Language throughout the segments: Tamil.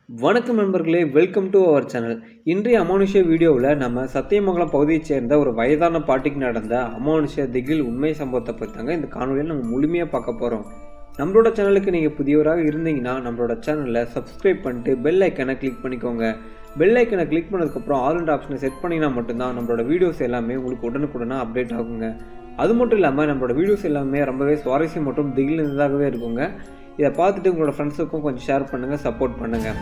வணக்கம் நண்பர்களே, வெல்கம் டு அவர் சேனல். இன்றைய அமானுஷ்ய வீடியோவில் நம்ம சத்தியமங்கலம் பகுதியைச் சேர்ந்த ஒரு வயதான பாட்டிக்கு நடந்த அமானுஷ்ய திகில் உண்மை சம்பவத்தை பற்றி தாங்க இந்த காணொலியில் நம்ம முழுமையாக பார்க்க போகிறோம். நம்மளோட சேனலுக்கு நீங்கள் புதியவராக இருந்தீங்கன்னா நம்மளோட சேனலை சப்ஸ்கிரைப் பண்ணிட்டு பெல் ஐக்கனை கிளிக் பண்ணிக்கோங்க. பெல் ஐக்கனை கிளிக் பண்ணதுக்கப்புறம் ஆல் ஆப்ஷனை செட் பண்ணிங்கன்னா மட்டும்தான் நம்மளோட வீடியோஸ் எல்லாமே உங்களுக்கு உடனுக்குடனாக அப்டேட் ஆகுங்க. அது மட்டும் இல்லாமல் நம்மளோட வீடியோஸ் எல்லாமே ரொம்பவே சுவாரஸ்யம் மற்றும் திகில் இருந்ததாகவே இருக்குங்க. இதை பார்த்துட்டு உங்களோட ஃப்ரெண்ட்ஸுக்கும் கொஞ்சம் ஷேர் பண்ணுங்கள், சப்போர்ட் பண்ணுங்கள்.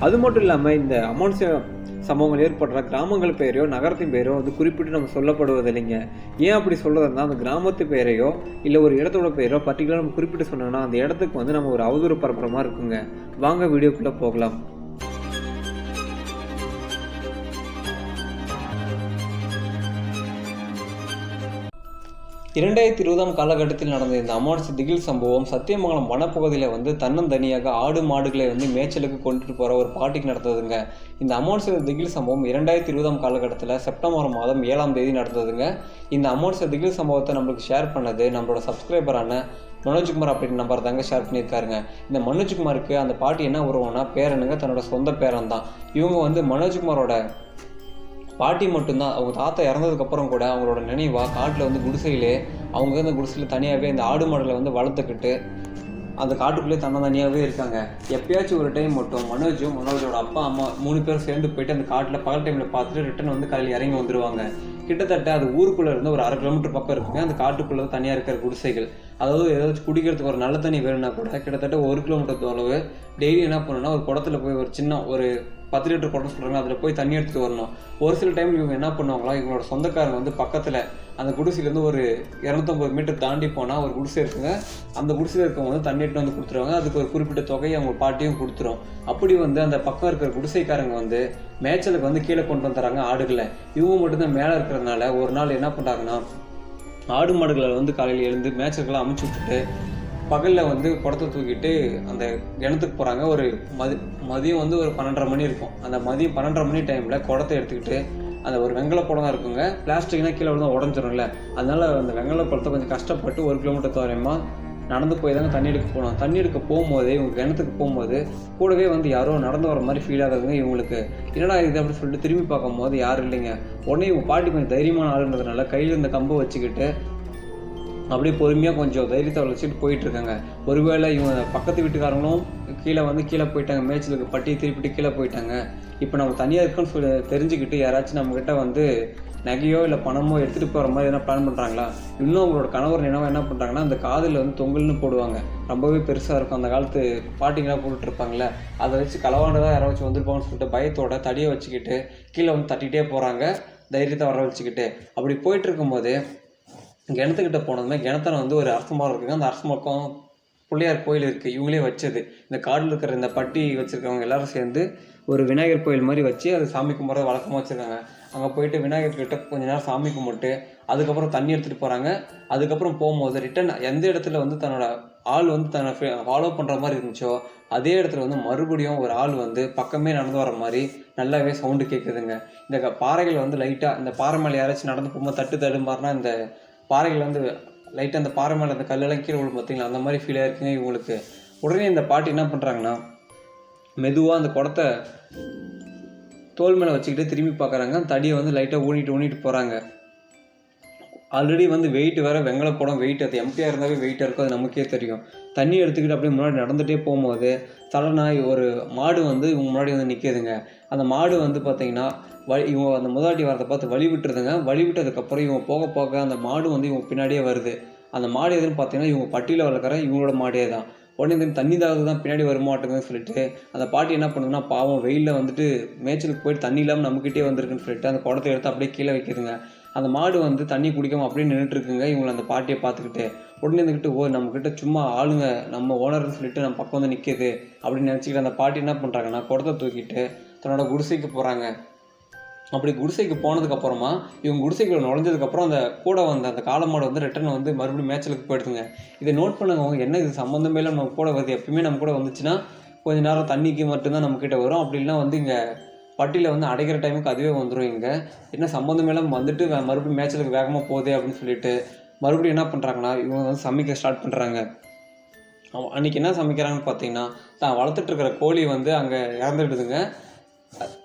அது மட்டும் இல்லாமல் இந்த அமானுஷ்ய சம்பவங்கள் ஏற்படுற கிராமங்கள் பெயரையோ நகரத்தின் பெயரோ அது குறிப்பிட்டு நம்ம சொல்லப்படுவது இல்லைங்க. ஏன் அப்படி சொல்கிறதுனா அந்த கிராமத்து பெயரையோ இல்லை ஒரு இடத்தோட பெயரோ பர்டிகுலராக நம்ம குறிப்பிட்டு சொன்னோம்னா அந்த இடத்துக்கு நம்ம ஒரு அவதூறு பரப்புற மாதிரி இருக்குங்க. வாங்க வீடியோக்குள்ளே போகலாம். 2020 காலகட்டத்தில் நடந்த இந்த அமானுஷ்ய திகில் சம்பவம் சத்தியமங்கலம் வனப்பகுதியில் தன்னந்தனியாக ஆடு மாடுகளை மேய்ச்சலுக்கு கொண்டுட்டு போகிற ஒரு பாட்டிக்கு நடந்ததுங்க. இந்த அமானுஷ்ய திகில் சம்பவம் 2020 காலகட்டத்தில் செப்டம்பர் மாதம் 7ஆம் தேதி நடந்ததுங்க. இந்த அமானுஷ்ய திகில் சம்பவத்தை நம்மளுக்கு ஷேர் பண்ணது நம்மளோட சப்ஸ்கிரைபரான மனோஜ்குமார் அப்படின்ற நம்பர் தாங்க ஷேர் பண்ணியிருக்காருங்க. இந்த மனோஜ்குமாருக்கு அந்த பாட்டி என்ன உருவம்னா பேரனுங்க, தன்னோட சொந்த பேரன் தான். இவங்க மனோஜ்குமாரோட பாட்டி மட்டும்தான். அவங்க தாத்தா இறந்ததுக்கப்புறம் கூட அவங்களோட நினைவாக காட்டில் குடிசையிலே அவங்க இந்த குடிசையில் தனியாகவே இந்த ஆடு மாடுகளை வளர்த்துக்கிட்டு அந்த காட்டுக்குள்ளே தனியாகவே இருக்காங்க. எப்பயாச்சும் ஒரு டைம் மட்டும் மனோஜோட அப்பா அம்மா 3 பேரும் சேர்ந்து போயிட்டு அந்த காட்டில் பகல் டைமில் பார்த்துட்டு ரிட்டன் காலையில் இறங்கி வந்துடுவாங்க. கிட்டத்தட்ட அது ஊருக்குள்ளே இருந்து ஒரு 1/2 கிலோமீட்டர் பக்கம் இருக்குங்க. அந்த காட்டுக்குள்ளே தனியாக இருக்கிற குடிசைகள், அதாவது ஏதாச்சும் குடிக்கிறதுக்கு ஒரு நல்ல தண்ணி வேணும்னா கூட கிட்டத்தட்ட 1 கிலோமீட்டர் தொலைவு டெய்லி என்ன பண்ணணும்னா ஒரு குடத்துல போய் ஒரு சின்ன ஒரு 10 லிட்டர் குடம் சொல்கிறாங்க, அதில் போய் தண்ணி எடுத்துகிட்டு வரணும். ஒரு சில டைம் இவங்க என்ன பண்ணுவாங்களா, இவங்களோட சொந்தக்காரங்க பக்கத்தில் அந்த குடிசையிலேருந்து ஒரு 250 மீட்டர் தாண்டி போனால் ஒரு குடிசை இருக்குங்க. அந்த குடிசையில் இருக்கவங்க தண்ணி எடுத்து கொடுத்துருவாங்க. அதுக்கு ஒரு குறிப்பிட்ட தொகையை அவங்க பாட்டியும் கொடுத்துரும். அப்படி அந்த பக்கம் இருக்கிற குடிசைக்காரங்க மேய்ச்சலுக்கு கீழே கொண்டு வந்துடுறாங்க ஆடுகளை. இவங்க மட்டும்தான் மேலே இருக்கிறதுனால ஒரு நாள் என்ன பண்ணுறாங்கன்னா ஆடு மாடுகளை காலையில் எழுந்து மேய்ச்சல்களை அமைச்சு விட்டுட்டு பகலில் குடத்தை தூக்கிட்டு அந்த கிணத்துக்கு போகிறாங்க. ஒரு மதியம் ஒரு 12:30 மணி இருக்கும். அந்த மதியம் 12:30 மணி டைமில் குடத்தை எடுத்துக்கிட்டு அந்த ஒரு வெங்கல குடம் தான் இருக்குங்க. பிளாஸ்டிக்னா கீழே விழுந்தா உடஞ்சிரும்ல, அதனால அந்த வெங்கல குடத்தை கொஞ்சம் கஷ்டப்பட்டு 1 கிலோமீட்டர் தூரமாக நடந்து போய் தாங்க தண்ணி எடுக்க போனோம். தண்ணி எடுக்க போகும்போது இவங்க கிணத்துக்கு போகும்போது கூடவே யாரோ நடந்து வர மாதிரி ஃபீல் ஆகுதுங்க இவங்களுக்கு. என்னடா இது அப்படின்னு சொல்லிட்டு திரும்பி பார்க்கும்போது யாரும் இல்லைங்க. உடனே இவங்க பாட்டி கொஞ்சம் தைரியமான ஆளுன்றதுனால கையில் இந்த கம்பை வச்சுக்கிட்டு அப்படியே பொறுமையாக கொஞ்சம் தைரியத்தை வளர்ச்சிட்டு போயிட்டுருக்காங்க. ஒருவேளை இவங்க பக்கத்து வீட்டுக்காரங்களும் கீழே போயிட்டாங்க, மேய்ச்சலுக்கு பட்டியை திருப்பிட்டு கீழே போயிட்டாங்க. இப்போ நம்ம தனியாக இருக்குன்னு சொல்லி தெரிஞ்சுக்கிட்டு யாராச்சும் நம்மக்கிட்ட நகையோ இல்லை பணமோ எடுத்துகிட்டு போகிற மாதிரி எதனா பிளான் பண்ணுறாங்களா? இன்னும் அவங்களோட கணவர் நினைவாக என்ன பண்ணுறாங்கன்னா அந்த காதில் தொங்கல்னு போடுவாங்க, ரொம்பவே பெருசாக இருக்கும். அந்த காலத்து பாட்டிங்களாம் போட்டுட்ருப்பாங்களே, அதை வச்சு களவாண்டதாக யாராச்சும் வந்துருப்பாங்கன்னு சொல்லிட்டு பயத்தோட தடியை வச்சுக்கிட்டு கீழே தட்டிகிட்டே போகிறாங்க, தைரியத்தை வர வச்சுக்கிட்டு. அப்படி போயிட்டு இருக்கும்போது கிணத்துக்கிட்ட போனதுமே கிணத்துல ஒரு அரச மரம் இருக்குங்க. அந்த அரச மரம் பிள்ளையார் கோயில் இருக்குது, இவங்களே வச்சது. இந்த காட்டில் இருக்கிற இந்த பட்டி வச்சுருக்கவங்க எல்லாரும் சேர்ந்து ஒரு விநாயகர் கோயில் மாதிரி வச்சு அது சாமி கும்பிட்றது வழக்கமாக வச்சுருக்காங்க. அங்கே போயிட்டு விநாயகர்கிட்ட கொஞ்ச நேரம் சாமி கும்பிட்டு அதுக்கப்புறம் தண்ணி எடுத்துகிட்டு போகிறாங்க. அதுக்கப்புறம் போகும்போது ரிட்டன் எந்த இடத்துல தன்னோட ஆள் தன்னை ஃபாலோ பண்ணுற மாதிரி இருந்துச்சோ அதே இடத்துல மறுபடியும் ஒரு ஆள் பக்கமே நடந்து வர மாதிரி நல்லாவே சவுண்டு கேட்குதுங்க. இந்த பாறைகள் லைட்டாக இந்த பாறை மேலே யாராச்சும் நடந்து போகும்போது தடுமாறினா இந்த பாறைகள் லைட்டாக அந்த பாறை மேலே அந்த கல்லெல்லாம் கீழே விழும் பார்த்தீங்களா, அந்த மாதிரி ஃபீல் ஆகிருக்குங்க இவங்களுக்கு. உடனே இந்த பாட்டி என்ன பண்ணுறாங்கன்னா மெதுவாக அந்த குடத்தை தோல் மேலே வச்சுக்கிட்டு திரும்பி பார்க்குறாங்க. தடியை லைட்டாக ஊனிட்டு போகிறாங்க. ஆல்ரெடி வெயிட் வேறு, வெங்கல குடம் வெயிட், அது எம்டியாக இருந்தாவே வெயிட்டாக இருக்கும், அது நமக்கே தெரியும். தண்ணி எடுத்துக்கிட்டு அப்படியே முன்னாடி நடந்துகிட்டே போகும்போது சடனாக ஒரு மாடு இவங்க முன்னாடி நிற்கிதுங்க. அந்த மாடு பார்த்தீங்கன்னா இவங்க அந்த முதலாட்டி வரதை பார்த்து வழி விட்டுருதுங்க. வழி விட்டதுக்கப்புறம் இவங்க போக அந்த மாடு இவங்க பின்னாடியே வருது. அந்த மாடு எதுன்னு பார்த்தீங்கன்னா இவங்க பட்டியில் வளர்க்குற இவங்களோட மாடே தான். உடனே தண்ணி தாவது தான் பின்னாடி வரமாட்டேங்குதுன்னு சொல்லிட்டு அந்த பாட்டி என்ன பண்ணுதுன்னா பாவம் வெயிலில் மேய்ச்சலுக்கு போயிட்டு தண்ணி இல்லாமல் நம்மக்கிட்டே வந்திருக்குன்னு சொல்லிட்டு அந்த குடத்தை எடுத்து அப்படியே கீழே வைக்கிதுங்க. அந்த மாடு தண்ணி குடிக்காமல் அப்படியே நின்றுட்டுருக்குங்க இவங்களை அந்த பாட்டியை பார்த்துக்கிட்டு. உடனே இருந்துக்கிட்டு நம்மக்கிட்ட சும்மா ஆளுங்க நம்ம ஓனர்னு சொல்லிட்டு நம்ம பக்கம் நிற்கிது அப்படின்னு நினச்சிக்கிட்டு அந்த பாட்டி என்ன பண்ணுறாங்கன்னா குடத்தை தூக்கிட்டு தன்னோட குடிசைக்கு போகிறாங்க. அப்படி குடிசைக்கு போனதுக்கப்புறமா இவங்க குடிசைக்குள்ள நுழைஞ்சதுக்கப்புறம் அந்த கூட அந்த காளை மாடு ரிட்டன் மறுபடியும் மேய்ச்சலுக்கு போயிடுதுங்க. இதை நோட் பண்ணுங்க, என்ன இது சம்மந்தமே இல்லை நம்ம கூட வருது. எப்பயுமே நம்ம கூட வந்துச்சுன்னா கொஞ்ச நேரம் தண்ணிக்கு மட்டும்தான் நம்மக்கிட்ட வரும். அப்படி இல்லைன்னா இங்கே பட்டியில் அடைக்கிற டைமுக்கு அதுவே வந்துடும். இங்கே என்ன சம்மந்தமேலாம் மறுபடியும் மேய்ச்சலுக்கு வேகமாக போகுது அப்படின்னு சொல்லிட்டு மறுபடியும் என்ன பண்ணுறாங்கன்னா இவங்க சமைக்க ஸ்டார்ட் பண்ணுறாங்க. அன்றைக்கி என்ன சமைக்கிறாங்கன்னு பார்த்தீங்கன்னா, தான் வளர்த்துட்டு இருக்கிற கோழி வந்து அங்கே இறந்துடுதுங்க.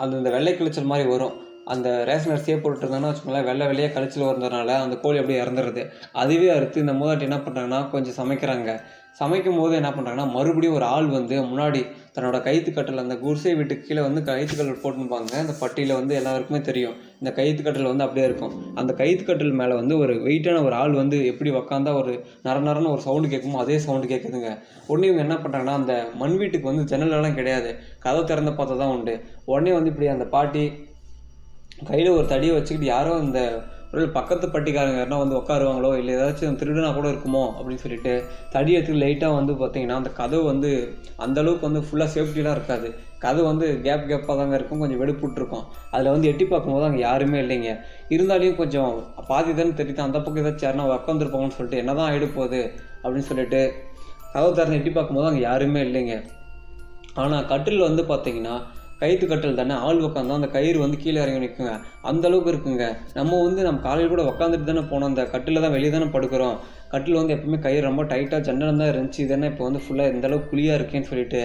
அந்த வெள்ளை கிழிச்சல் மாதிரி வரும். அந்த ரேஷன் அரிசியே போட்டுருந்தாங்கன்னா வச்சுக்கோங்களேன், வெள்ளை வெள்ளையாக கழிச்சல் வரதுனால அந்த கோழி அப்படியே இறந்துடுது. அதுவே அறுத்து இந்த மூதாட்டி என்ன பண்ணுறாங்கன்னா, கொஞ்சம் சமைக்கிறாங்க. சமைக்கும்போது என்ன பண்ணுறாங்கன்னா, மறுபடியும் ஒரு ஆள் வந்து முன்னாடி தன்னோட கயித்துக்கட்டில் அந்த குடிசை வீட்டுக்கு கீழே வந்து கயித்துக்கட்டில் போட்டுருப்பாங்க. அந்த பட்டியில் வந்து எல்லாருக்குமே தெரியும். இந்த கயித்துக்கட்டில் வந்து அப்படியே இருக்கும். அந்த கயித்துக்கட்டில் மேலே வந்து ஒரு வெயிட்டான ஒரு ஆள் வந்து எப்படி உக்காந்தா ஒரு நரன்னு ஒரு சவுண்டு கேட்குமோ அதே சவுண்டு கேட்குதுங்க. உடனே இவங்க என்ன பண்ணுறாங்கன்னா, அந்த மண் வீட்டுக்கு வந்து ஜன்னலெல்லாம் கிடையாது, கதவை திறந்து பார்த்தா தான் உண்டு. உடனே வந்து இப்படி அந்த பாட்டி கையில் ஒரு தடியை வச்சுக்கிட்டு யாரோ இந்த ஒரு பக்கத்து பட்டிக்காரங்க யாருனா வந்து உட்காருவாங்களோ இல்லை ஏதாச்சும் திருடுனா கூட இருக்குமோ அப்படின்னு சொல்லிட்டு தடி எடுத்து லைட்டாக வந்து பார்த்தீங்கன்னா அந்த கதவு வந்து அந்தளவுக்கு வந்து ஃபுல்லாக சேஃப்டிலாம் இருக்காது. கதவு வந்து கேப்பாக தாங்க இருக்கும், கொஞ்சம் வெடுப்புட்ருக்கும். அதில் வந்து எட்டி பார்க்கும்போது அங்கே யாருமே இல்லைங்க. இருந்தாலையும் கொஞ்சம் பாதி தானே தெரியுது, அந்த பக்கம் ஏதாச்சும் யாருனா உட்காந்துருப்பாங்கன்னு சொல்லிட்டு என்ன தான் ஆகிட போகுது அப்படின்னு சொல்லிட்டு கதவு திறந்து எட்டி பார்க்கும்போது அங்கே யாருமே இல்லைங்க. ஆனால் கட்டில் வந்து பார்த்தீங்கன்னா கயிற்று கட்டல் தானே, ஆள் உட்காந்தா அந்த கயிறு வந்து கீழே இறங்கி நிற்குங்க. அந்த அளவுக்கு இருக்குங்க. நம்ம காலையில் கூட உட்காந்துட்டு தானே போனோம், அந்த கட்டில் தான் வெளியே தானே படுக்கிறோம். கட்டில் வந்து எப்பவுமே கயிறு ரொம்ப டைட்டாக ஜன்னலம் தான் இருந்துச்சு, இதென்ன இப்போ வந்து ஃபுல்லாக இந்த அளவுக்கு குழியாக இருக்கேன்னு சொல்லிட்டு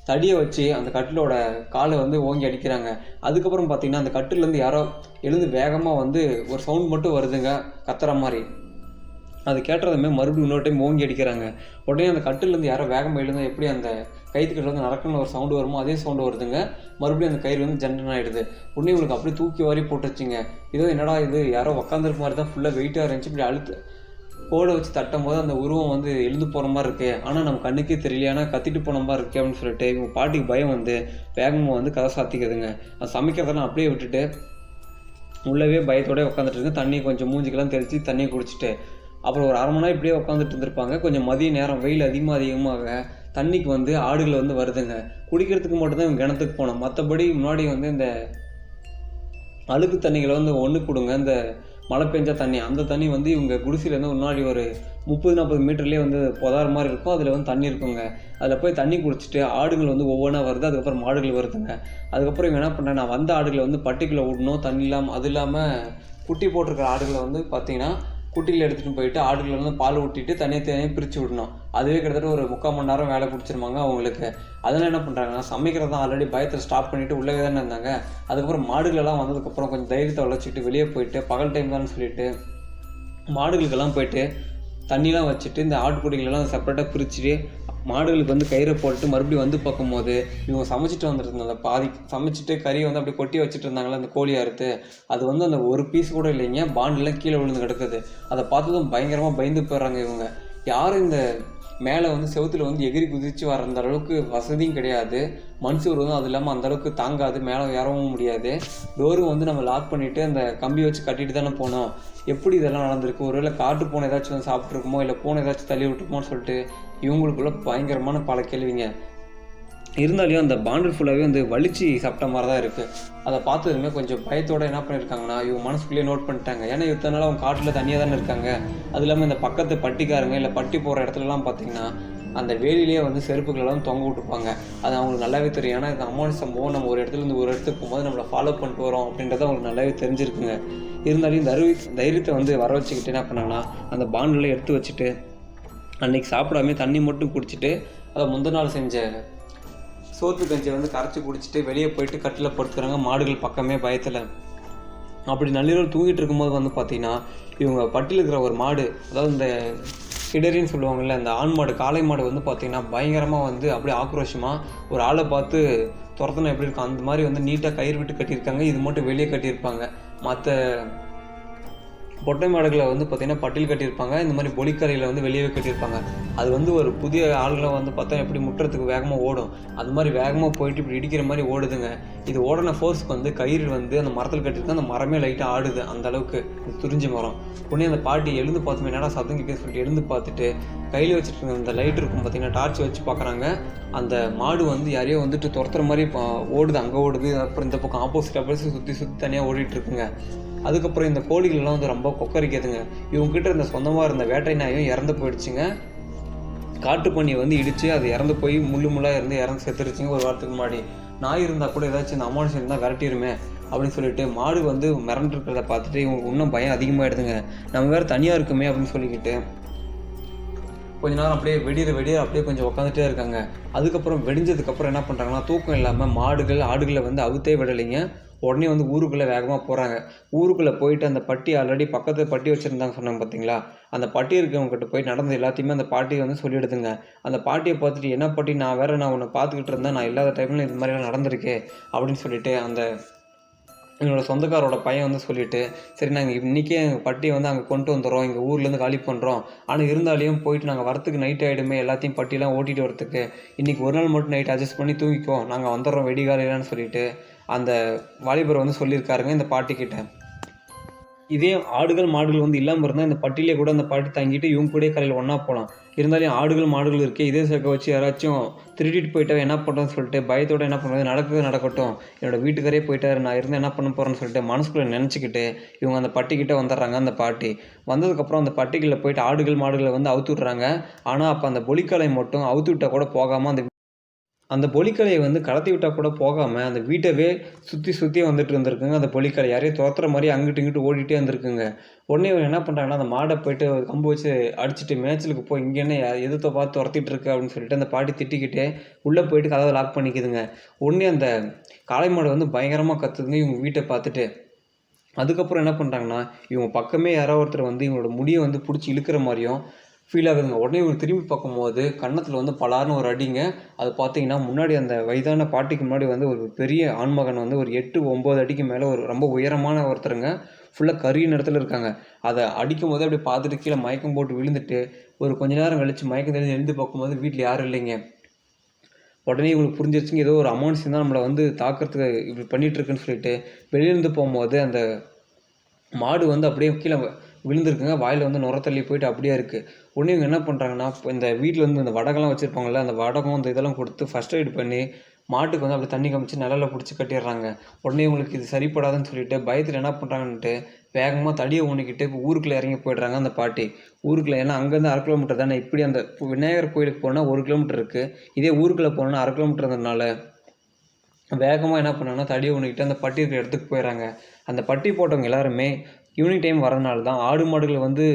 தடியை வச்சு அந்த கட்டிலோட காலை வந்து ஓங்கி அடிக்கிறாங்க. அதுக்கப்புறம் பார்த்தீங்கன்னா அந்த கட்டிலேருந்து யாரோ எழுந்து வேகமாக வந்து ஒரு சவுண்ட் மட்டும் வருதுங்க, கத்துற மாதிரி. அது கேட்டதுமே மறுபடியும் இன்னொரு டைம் ஓங்கி அடிக்கிறாங்க. உடனே அந்த கட்டிலேருந்து யாரோ வேகமாக எழுந்தால் எப்படி அந்த கயிற்றுக்கிட்ட வந்து நடக்கணும்னு ஒரு சவுண்டு வருமோ அதே சவுண்டு வருதுங்க. மறுபடியும் அந்த கயிறு வந்து ஜன்னன் ஆகிடுது. உடனே இவங்களுக்கு அப்படியே தூக்கி வாரி போட்டுருச்சுங்க. இதோ என்னடா இது, யாரோ உக்காந்துருக்க மாதிரி தான் ஃபுல்லாக வெயிட்டாக இருந்துச்சு, இப்படி அழுத்து கோடை வச்சு தட்டும் போது அந்த உருவம் வந்து எழுந்து போகிற மாதிரி இருக்குது, ஆனால் நம்ம கண்ணுக்கே தெரியலையானா கத்திட்டு போன மாதிரி இருக்கே அப்படின்னு சொல்லிட்டு இவங்க பாட்டிக்கு பயம் வந்து வேகமாக வந்து கதை சாத்திக்கிறதுங்க. அது சமைக்கிறதெல்லாம் அப்படியே விட்டுட்டு உள்ளவே பயத்தோடய உட்காந்துட்டு இருக்கு. தண்ணி கொஞ்சம் மூஞ்சிக்கெல்லாம் தெளித்து தண்ணியை குடிச்சிட்டு அப்புறம் ஒரு 1/2 மணி நேரம் இப்படியே உட்காந்துட்டு இருந்திருப்பாங்க. கொஞ்சம் மதிய நேரம் வெயில் அதிகமாக தண்ணிக்கு வந்து ஆடுகள் வந்து வருதுங்க. குடிக்கிறதுக்கு மட்டும்தான் இவங்க கிணத்துக்கு போனோம். மற்றபடி முன்னாடி வந்து இந்த அழுக்கு தண்ணிகளை வந்து ஒன்று கொடுங்க, இந்த மழை பெஞ்சா தண்ணி, அந்த தண்ணி வந்து இவங்க குடிசையிலேருந்து முன்னாடி ஒரு 30-40 மீட்டர்லேயே வந்து புதார் மாதிரி இருக்கும், அதில் வந்து தண்ணி இருக்குங்க. அதில் போய் தண்ணி குடிச்சிட்டு ஆடுகள் வந்து ஒவ்வொன்றா வருது. அதுக்கப்புறம் மாடுகள் வருதுங்க. அதுக்கப்புறம் இவங்க என்ன பண்ணுறேன், நான் வந்த ஆடுகளை வந்து பட்டிக்குள்ளே விடணும், தண்ணி இல்லாமல். அது இல்லாமல் குட்டி போட்டிருக்கிற ஆடுகளை வந்து பார்த்தீங்கன்னா குட்டியில் எடுத்துகிட்டு போயிட்டு ஆடுகளை வந்து பால் ஊட்டிட்டு தனியாக பிரித்து விடணும். அதுவே கிட்டத்தட்ட ஒரு 3/4 மணி நேரம் வேலை பிடிச்சிருவாங்க அவங்களுக்கு. அதெல்லாம் என்ன பண்ணுறாங்கன்னா, சமைக்கிறது தான் ஆல்ரெடி பயத்தில் ஸ்டாப் பண்ணிவிட்டு உள்ளே தானே இருந்தாங்க. அதுக்கப்புறம் மாடுகளெல்லாம் வந்ததுக்கப்புறம் கொஞ்சம் தைரியத்தை வளர்ச்சிட்டு வெளியே போயிட்டு பகல் டைம் தான் சொல்லிட்டு மாடுகளுக்கெல்லாம் போயிட்டு தண்ணிலாம் வச்சுட்டு இந்த ஆட்டுக்குடிகளெல்லாம் செப்பரேட்டாக பிரிச்சுட்டு மாடுகளுக்கு வந்து கயிறை போட்டுட்டு மறுபடியும் வந்து பார்க்கும்போது இவங்க சமைச்சிட்டு வந்துருந்தாங்க. அந்த பாதி சமைச்சிட்டு கறியை வந்து அப்படி கொட்டி வச்சுட்டு இருந்தாங்களே அந்த கோழி அறுத்து, அது வந்து அந்த ஒரு பீஸ் கூட இல்லைங்க, பாண்டெலாம் கீழே விழுந்து கிடக்குது. அதை பார்த்ததும் பயங்கரமாக பயந்து போயிடுறாங்க இவங்க. யாரும் இந்த மேலே வந்து செவுத்துல வந்து எகிரி குதிச்சு வர அந்த அளவுக்கு வசதியும் கிடையாது. மண் சுவர் வந்து அது இல்லாமல் அந்தளவுக்கு தாங்காது, மேலே ஏறவும் முடியாது. டோரும் வந்து நம்ம லாக் பண்ணிவிட்டு அந்த கம்பி வச்சு கட்டிட்டு தானே போனோம். எப்படி இதெல்லாம் நடந்திருக்கு, ஒருவேளை காட்டு பூனை ஏதாச்சும் வந்து சாப்பிட்ருக்குமோ இல்லை பூனை ஏதாச்சும் தள்ளி விட்டுருமோன்னு சொல்லிட்டு இவங்களுக்குள்ள பயங்கரமான பல கேள்விங்க. இருந்தாலும் அந்த பாண்டில் ஃபுல்லாகவே வந்து வலிச்சு சாப்பிட்ட மாதிரி தான் இருக்குது. அதை பார்த்ததுமே கொஞ்சம் பயத்தோடு என்ன பண்ணியிருக்காங்கன்னா, இவங்க மனசுக்குள்ளேயே நோட் பண்ணிட்டாங்க. ஏன்னா இத்தனை அவங்க காட்டில் தனியாக தானே இருக்காங்க. அது இல்லாமல் இந்த பக்கத்து பட்டிக்காரங்க இல்லை பட்டி போகிற இடத்துலலாம் பார்த்தீங்கன்னா அந்த வேலியிலே வந்து செருப்புகளெல்லாம் தொங்க விட்டுருப்பாங்க. அது அவங்களுக்கு நல்லாவே தெரியும். ஏன்னா இந்த அமாவாசை சம்பவம் நம்ம ஒரு இடத்துலேருந்து ஒரு இடத்துக்கு போகும்போது நம்மளை ஃபாலோ பண்ணிட்டு வரோம் அப்படின்றத அவங்களுக்கு நல்லாவே தெரிஞ்சிருக்குங்க. இருந்தாலும் இந்த தைரியத்தை வந்து வர வச்சுக்கிட்டு என்ன பண்ணாங்கன்னா, அந்த பாண்டில் எடுத்து வச்சுட்டு அன்றைக்கி சாப்பிடாமே தண்ணி மட்டும் குடிச்சிட்டு அதை முந்தின நாள் செஞ்ச சோத்து கஞ்சி வந்து கரைச்சி குடிச்சிட்டு வெளியே போயிட்டு கட்டில் படுத்துக்கிறாங்க மாடுகள் பக்கமே பயத்தில். அப்படி நள்ளிரவு தூங்கிட்டு இருக்கும்போது வந்து பார்த்திங்கன்னா இவங்க பட்டியில் இருக்கிற ஒரு மாடு, அதாவது இந்த கிடரின்னு சொல்லுவாங்கள்ல, அந்த ஆண் மாடு காளை மாடு வந்து பார்த்திங்கன்னா பயங்கரமாக வந்து அப்படியே ஆக்ரோஷமாக ஒரு ஆளை பார்த்து துரத்துனா எப்படி இருக்கும் அந்த மாதிரி வந்து நீட்டாக கயிறு விட்டு கட்டியிருக்காங்க. இது மட்டும் வெளியே கட்டியிருப்பாங்க. மற்ற பொட்டை மாடுகளை வந்து பார்த்திங்கன்னா பட்டில் கட்டியிருப்பாங்க. இந்த மாதிரி பொலிக்கரையில் வந்து வெளியே கட்டியிருப்பாங்க. அது வந்து ஒரு புதிய ஆளுகளை வந்து பார்த்தா எப்படி முட்டுறதுக்கு வேகமாக ஓடும், அது மாதிரி வேகமாக போயிட்டு இப்படி இடிக்கிற மாதிரி ஓடுதுங்க. இது ஓடின ஃபோர்ஸ்க்கு வந்து கயிறு வந்து அந்த மரத்தில் கட்டியிருக்க அந்த மரமே லைட்டாக ஆடுது, அந்த அளவுக்கு துரிஞ்ச மரம். உடனே அந்த பாட்டி எழுந்து பார்த்தோம், என்னடா சத்தம் கேட்குன்னு சொல்லிட்டு எழுந்து பார்த்துட்டு கையில் வச்சுட்டு அந்த லைட் இருக்கும் பார்த்திங்கன்னா டார்ச் வச்சு பார்க்குறாங்க. அந்த மாடு வந்து யாரையோ வந்துட்டு துரத்துற மாதிரி ஓடுது, அங்கே ஓடுது. அப்புறம் இந்த பக்கம் ஆப்போசிட் சுற்றி தனியாக ஓடிட்டுருக்குங்க. அதுக்கப்புறம் இந்த கோழிகள்லாம் வந்து ரொம்ப கொக்கரிக்குதுங்க. இவங்ககிட்ட இருந்த சொந்தமாக இருந்த வேட்டை நாயும் இறந்து போயிடுச்சுங்க. காட்டு பண்ணியை வந்து இடித்து அது இறந்து போய் முள்ளாக இறந்து செத்துருச்சுங்க ஒரு வாரத்துக்கு முன்னாடி. நாய் இருந்தால் கூட ஏதாச்சும் இந்த அமானுஷம் இருந்தால் விரட்டிடுமே அப்படின்னு சொல்லிட்டு மாடு வந்து மிரண்டிருக்கிறத பார்த்துட்டு இவங்க இன்னும் பயம் அதிகமாகிடுதுங்க. நம்ம வேறு தனியாக இருக்குமே அப்படின்னு சொல்லிக்கிட்டு கொஞ்ச நேரம் அப்படியே வெடிய அப்படியே கொஞ்சம் உட்காந்துட்டே இருக்காங்க. அதுக்கப்புறம் வெடிஞ்சதுக்கப்புறம் என்ன பண்ணுறாங்கன்னா, தூக்கம் இல்லாமல் ஆடுகளை வந்து அவுத்தே விடலைங்க. உடனே வந்து ஊருக்குள்ளே வேகமாக போகிறாங்க. ஊருக்குள்ளே போயிட்டு அந்த பட்டி ஆல்ரெடி பக்கத்தில் பட்டி வச்சுருந்தாங்க சொன்னாங்க பார்த்தீங்களா, அந்த பட்டி இருக்கிறவங்ககிட்ட போய் நடந்தது எல்லாத்தையுமே அந்த பாட்டி வந்து சொல்லிடுதுங்க. அந்த பாட்டியை பார்த்துட்டு, "என்ன பாட்டி, நான் உன்னை பார்த்துக்கிட்டு இருந்தேன், நான் இல்லாத டைமில் இது மாதிரிலாம் நடந்திருக்கு" அப்படின்னு சொல்லிட்டு அந்த என்னோட சொந்தக்காரோட பையன் வந்து சொல்லிட்டு, "சரி நாங்கள் இன்றைக்கே எங்கள் பட்டியை வந்து அங்கே கொண்டு வந்துடுறோம், எங்கள் ஊர்லேருந்து காலி பண்ணுறோம். ஆனால் இருந்தாலையும் போயிட்டு நாங்கள் வரத்துக்கு நைட் ஆகிடுமே, எல்லாத்தையும் பட்டியெல்லாம் ஓட்டிகிட்டு வரத்துக்கு. இன்றைக்கி ஒரு நாள் மட்டும் நைட் அட்ஜஸ்ட் பண்ணி தூங்கிக்கோ, நாங்கள் வந்துடுறோம் வெடிகாலையிலன்னு" சொல்லிட்டு அந்த வாலிபர் வந்து சொல்லியிருக்காருங்க இந்த பாட்டிக்கிட்ட. இதே ஆடுகள், மாடுகள் வந்து இல்லாமல் இருந்தால் இந்த பட்டியிலே கூட அந்த பாட்டி தங்கிட்டு இவங்க கூடயே காலையில் ஒன்றா போகலாம். இருந்தாலும் ஆடுகள், மாடுகள் இருக்கே, இதே சேர்க்க வச்சு யாராச்சும் திருடிட்டு போயிட்டா என்ன பண்ணுறதுன்னு சொல்லிட்டு பயத்தோடு என்ன பண்ணுறது, நடக்கிறது நடக்கட்டும், என்னோடய வீட்டுக்காரே போயிட்டாரு, நான் இருந்து என்ன பண்ண போகிறேன்னு சொல்லிட்டு மனசுக்குள்ளே நினச்சிக்கிட்டு இவங்க அந்த பட்டிக்கிட்ட வந்துடுறாங்க. அந்த பாட்டி வந்ததுக்கப்புறம் அந்த பட்டிகளில் போயிட்டு ஆடுகள், மாடுகளை வந்து அவுத்து விட்றாங்க. ஆனால் அப்போ அந்த பொலிக்காலை மட்டும் அவுத்து விட்டால் கூட போகாமல் அந்த பொலிக்கலையை வந்து கடத்தி விட்டால் கூட போகாமல் அந்த வீட்டவே சுற்றி வந்துட்டு இருந்திருக்குங்க. அந்த பொலிக்கலை யாரையும் துரத்துற மாதிரி அங்கிட்டு இங்கிட்டு ஓடிட்டே இருந்திருக்குங்க. உடனே இவங்க என்ன பண்ணுறாங்கன்னா, அந்த மாடை போயிட்டு கம்பு வச்சு அடிச்சுட்டு, "மேய்ச்சலுக்கு போய் இங்கே என்ன எதுத்த பார்த்து துரத்திட்டு இருக்கு" அப்படின்னு சொல்லிட்டு அந்த பாட்டி திட்டிக்கிட்டே உள்ளே போயிட்டு கதவை லாக் பண்ணிக்குதுங்க. உடனே அந்த காளை மாடு வந்து பயங்கரமாக கத்துதுங்க இவங்க வீட்டை பார்த்துட்டு. அதுக்கப்புறம் என்ன பண்ணுறாங்கன்னா, இவங்க பக்கமே யாரோ ஒருத்தர் வந்து இவங்களோட முடியை வந்து பிடிச்சி இழுக்கிற மாதிரியும் ஃபீல் ஆகுதுங்க. உடனே இவர் திரும்பி பார்க்கும்போது கன்னத்தில் வந்து பலார்னு ஒரு அடிங்க. அது பார்த்தீங்கன்னா, முன்னாடி அந்த வயதான பாட்டிக்கு முன்னாடி வந்து ஒரு பெரிய ஆண்மகன் வந்து ஒரு 8, 9 அடிக்கு மேலே ஒரு ரொம்ப உயரமான ஒருத்தருங்க. ஃபுல்லாக கரிய நிறத்தில் இருக்காங்க. அதை அடிக்கும்போதே அப்படியே பார்த்துட்டு கீழே மயக்கம் போட்டு விழுந்துட்டு, ஒரு கொஞ்ச நேரம் கழிச்சு மயக்கம் தெளிஞ்சு எழுந்து பார்க்கும்போது வீட்டில் யாரும் இல்லைங்க. உடனே இவங்களுக்கு புரிஞ்சிருச்சுங்க, ஏதோ ஒரு அமானுஷ்யம் தான் நம்மளை வந்து தாக்கிறதுக்கு இப்படி பண்ணிகிட்ருக்குன்னு சொல்லிட்டு வெளியிலேருந்து போகும்போது அந்த மாடு வந்து அப்படியே கீழே விழுந்திருக்குங்க. வாயில் வந்து நுர தள்ளி போயிட்டு அப்படியே இருக்குது. உடனே இவங்க என்ன பண்ணுறாங்கன்னா, இப்போ இந்த வீட்டில் வந்து இந்த வடகம்லாம் வச்சுருப்பாங்கள்ல, அந்த வடகம் இந்த இதெல்லாம் கொடுத்து ஃபஸ்ட் எய்ட் பண்ணி மாட்டுக்கு வந்து அப்படி தண்ணி காமிச்சு நிழல்ல பிடிச்சி கட்டிடுறாங்க. உடனே இவங்களுக்கு இது சரிப்படாதுன்னு சொல்லிட்டு பயத்தில் என்ன பண்ணுறாங்கன்ட்டு வேகமாக தடியை ஊனிக்கிட்டு இப்போ ஊருக்குள்ளே இறங்கி போயிடுறாங்க அந்த பாட்டி. ஊருக்குள்ளே, ஏன்னா அங்கேருந்து 1/2 கிலோமீட்டர் தானே. இப்படி அந்த விநாயகர் கோயிலுக்கு போனால் 1 கிலோமீட்டர் இருக்குது. இதே ஊருக்குள்ளே போனோன்னா 1/2 கிலோமீட்டர்ன்றதுனால வேகமாக என்ன பண்ணாங்கன்னா தடியை ஊனிக்கிட்டு அந்த பட்டி இருக்கிற இடத்துக்கு போயிடுறாங்க. அந்த பட்டி போட்டவங்க எல்லாருமே ஈவினிங் டைம் வரதுனால தான் ஆடு மாடுகள் வந்து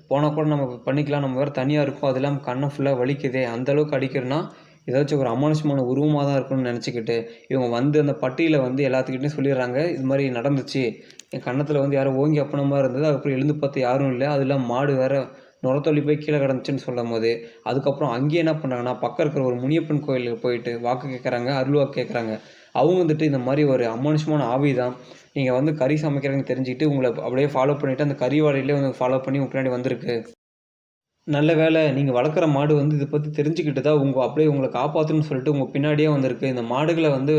போனால் கூட நம்ம பண்ணிக்கலாம், நம்ம வேறு தனியாக இருக்கும், அது இல்லாமல் கண்ணை ஃபுல்லாக வலிக்குதே, அந்தளவுக்கு அடிக்கிறதுனா ஏதாச்சும் ஒரு அமானுஷமான உருவமாக தான் இருக்குன்னு நினச்சிக்கிட்டு இவங்க வந்து அந்த பட்டியில் வந்து எல்லாத்துக்கிட்டையும் சொல்லிடுறாங்க, இது மாதிரி நடந்துச்சு, என் கன்னத்தில் வந்து யாரோ ஓங்கி அப்பன மாதிரி இருந்தது, அதுக்கப்புறம் எழுந்து பார்த்து யாரும் இல்லை, அது இல்லாமல் மாடு வேறு நுரத்தள்ளி போய் கீழே கிடந்துச்சுன்னு சொல்லும் போது அதுக்கப்புறம் அங்கேயே என்ன பண்ணுறாங்கன்னா, பக்கம் இருக்கிற ஒரு முனியப்பன் கோயிலுக்கு போயிட்டு வாக்கு கேட்குறாங்க, அருள்வாக்கு கேட்குறாங்க. அவங்க வந்துட்டு இந்த மாதிரி ஒரு அமானுஷமான ஆவி தான், நீங்கள் வந்து கறி சமைக்கிறதுன்னு தெரிஞ்சுக்கிட்டு உங்களை அப்படியே ஃபாலோ பண்ணிவிட்டு அந்த கறி வாடையிலே வந்து ஃபாலோ பண்ணி உங்கள் பின்னாடி வந்திருக்கு. நல்ல வேளை நீங்கள் வளர்க்குற மாடு வந்து இதை பற்றி தெரிஞ்சுக்கிட்டு தான் அப்படியே உங்களை காப்பாற்றணும்னு சொல்லிட்டு உங்கள் பின்னாடியே வந்திருக்கு. இந்த மாடுகளை வந்து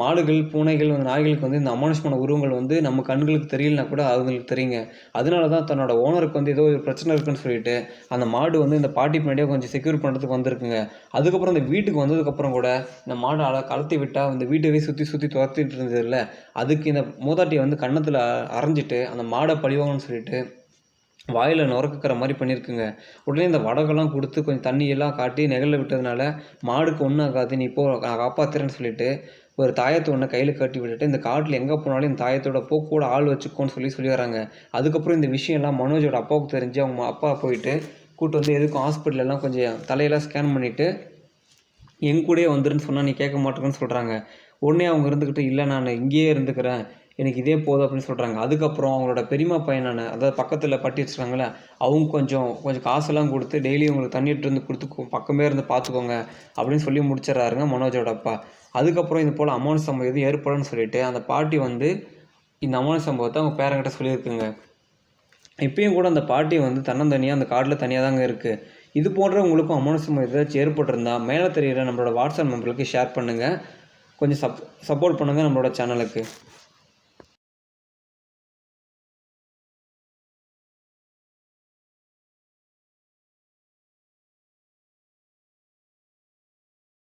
மாடுகள், பூனைகள், நாய்களுக்கு வந்து இந்த அமானுஷமான உருவங்கள் வந்து நம்ம கண்களுக்கு தெரியலனா கூட அவங்களுக்கு தெரியுங்க. அதனால தான் தன்னோட ஓனருக்கு வந்து ஏதோ ஒரு பிரச்சனை இருக்குன்னு சொல்லிட்டு அந்த மாடு வந்து இந்த பாட்டி பின்னாடியே கொஞ்சம் செக்யூர் பண்ணுறதுக்கு வந்திருக்குங்க. அதுக்கப்புறம் இந்த வீட்டுக்கு வந்ததுக்கப்புறம் கூட இந்த மாடு கலத்தி விட்டால் இந்த வீட்டவே சுற்றி துரத்திட்டு இருந்ததில்ல, அதுக்கு இந்த மூதாட்டியை வந்து கன்னத்தில் அரைஞ்சிட்டு அந்த மாடை பழிவாங்கன்னு சொல்லிட்டு வாயில் நுரக்குக்கிற மாதிரி பண்ணியிருக்குங்க. உடனே இந்த வடகெல்லாம் கொடுத்து கொஞ்சம் தண்ணியெல்லாம் காட்டி நெகலில் விட்டதுனால மாடுக்கு ஒன்றும் ஆகாது, நீ போ நான் காப்பாற்றுறேன்னு சொல்லிட்டு ஒரு தாயத்தை ஒன்று கையில் கட்டி விட்டுட்டு இந்த காட்டில் எங்கே போனாலும் இந்த தாயத்தோட கூட ஆள் வச்சுக்கோன்னு சொல்லி வராங்க. அதுக்கப்புறம் இந்த விஷயம்லாம் மனோஜோட அப்பாவுக்கு தெரிஞ்சு அவங்க அப்பா போயிட்டு கூப்பிட்டு வந்து எதுக்கும் ஹாஸ்பிட்டலெல்லாம் கொஞ்சம் தலையெல்லாம் ஸ்கேன் பண்ணிவிட்டு என் கூடயே வந்துருன்னு சொன்னால் நீ கேட்க மாட்டேங்கன்னு சொல்கிறாங்க. உடனே அவங்க இருந்துக்கிட்டு, இல்லை நான் இங்கேயே இருந்துக்கிறேன், எனக்கு இதே போதும் அப்படின்னு சொல்கிறாங்க. அதுக்கப்புறம் அவங்களோட பெரியம்மா பையனான, அதாவது பக்கத்தில் பட்டி வச்சுருக்காங்களே, அவங்க கொஞ்சம் காசெல்லாம் கொடுத்து டெய்லி உங்களுக்கு தண்ணி எடுத்துட்டு வந்து கொடுத்து பக்கமே இருந்து பார்த்துக்கோங்க அப்படின்னு சொல்லி முடிச்சிடறாருங்க மனோஜோட அப்பா. அதுக்கப்புறம் இது போல் அமானுஷ சம்பவம் எதுவும் ஏற்படும்னு சொல்லிட்டு அந்த பாட்டி வந்து இந்த அமானுஷ சம்பவத்தை அவங்க பேரங்கிட்ட சொல்லியிருக்குங்க. இப்பயும் கூட அந்த பாட்டி வந்து தன்னந்தனியாக அந்த காட்டில் தனியாக தாங்க இருக்குது. இது போன்ற உங்களுக்கும் அமானுஷ சம்பவம் ஏதாச்சும் ஏற்பட்டிருந்தா மேலே தெரிகிற நம்மளோட வாட்ஸ்அப் நம்பருக்கு ஷேர் பண்ணுங்கள். கொஞ்சம் சப்போர்ட் பண்ணுங்கள் நம்மளோட சேனலுக்கு.